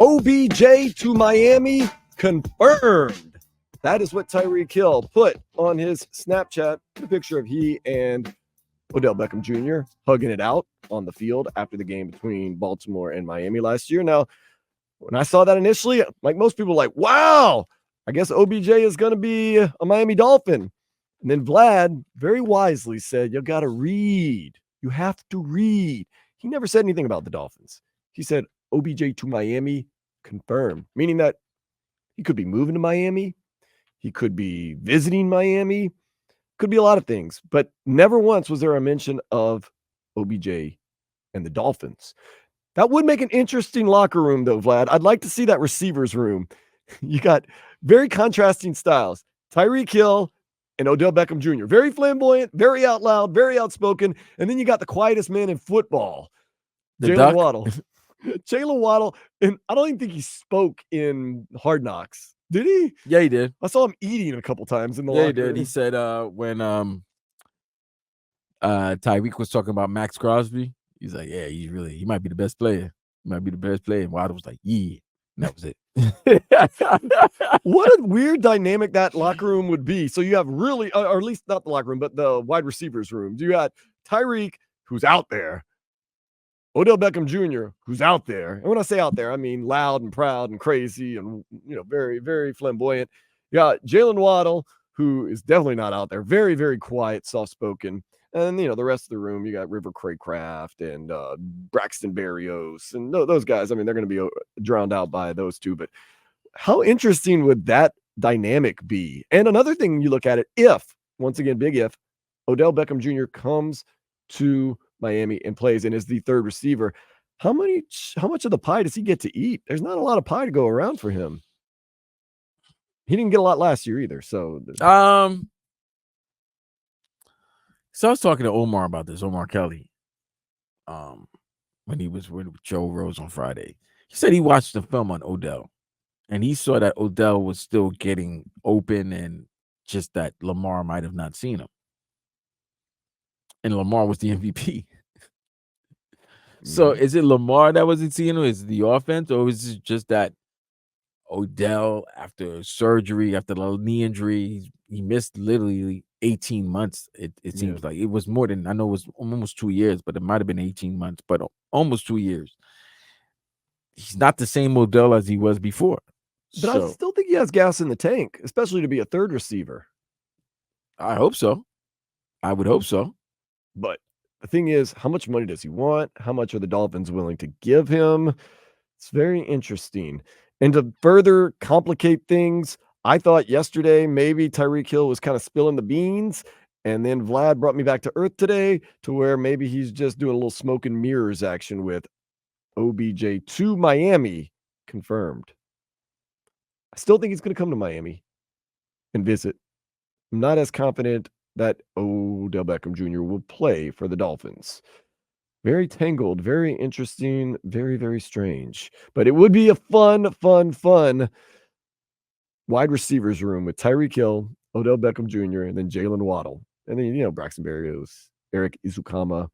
OBJ to Miami confirmed. That is what Tyreek Hill put on his Snapchat. A picture of he and Odell Beckham Jr. hugging it out on the field after the game between Baltimore and Miami last year. Now, when I saw that initially, like most people, like, wow, I guess OBJ is going to be a Miami Dolphin. And then Vlad very wisely said, you got to read. You have to read. He never said anything about the Dolphins. He said OBJ to Miami confirmed, meaning that he could be moving to Miami. He could be visiting Miami. Could be a lot of things, but never once was there a mention of OBJ and the Dolphins. That would make an interesting locker room, though, Vlad. I'd like to see that receivers room. You got very contrasting styles. Tyreek Hill and Odell Beckham Jr. Very flamboyant, very out loud, very outspoken. And then you got the quietest man in football, Jalen Waddle. Jalen Waddle, and I don't even think he spoke in Hard Knocks. Did he? Yeah, he did. I saw him eating a couple times in the locker room. Yeah, he did. He said when Tyreek was talking about Max Crosby, he's like, yeah, he might be the best player. He might be the best player. And Waddle was like, yeah. And that was it. What a weird dynamic that locker room would be. So you have really, or at least not the locker room, but the wide receivers room. You got Tyreek, who's out there. Odell Beckham Jr., who's out there. And when I say out there, I mean loud and proud and crazy and, very, very flamboyant. You got Jalen Waddle, who is definitely not out there. Very, very quiet, soft-spoken. And, the rest of the room, you got River Craycraft and Braxton Berrios. And those guys, I mean, they're going to be drowned out by those two. But how interesting would that dynamic be? And another thing you look at it, once again, big if, Odell Beckham Jr. comes to Miami and plays and is the third receiver, how much of the pie does he get to eat? There's not a lot of pie to go around for him. He didn't get a lot last year either. So I was talking to Omar about this, Omar Kelly, when he was with Joe Rose on Friday. He said he watched the film on Odell and he saw that Odell was still getting open and just that Lamar might have not seen him. And Lamar was the MVP. So is it Lamar that wasn't seeing him? Is it the offense? Or is it just that Odell, after surgery, after the knee injury, he missed literally 18 months. It seems like it was more than, I know it was almost 2 years, but it might have been 18 months, but almost 2 years. He's not the same Odell as he was before. But I still think he has gas in the tank, especially to be a third receiver. I hope so. I would hope so. But the thing is, how much money does he want? How much are the Dolphins willing to give him? It's very interesting. And to further complicate things, I thought yesterday maybe Tyreek Hill was kind of spilling the beans. And then Vlad brought me back to earth today to where maybe he's just doing a little smoke and mirrors action with OBJ to Miami confirmed. I still think he's going to come to Miami and visit. I'm not as confident that Odell Beckham Jr. will play for the Dolphins. Very tangled, very interesting, very, very strange. But it would be a fun wide receivers room with Tyreek Hill, Odell Beckham Jr., and then Jalen Waddle. And then, Braxton Berrios, Eric Izukama,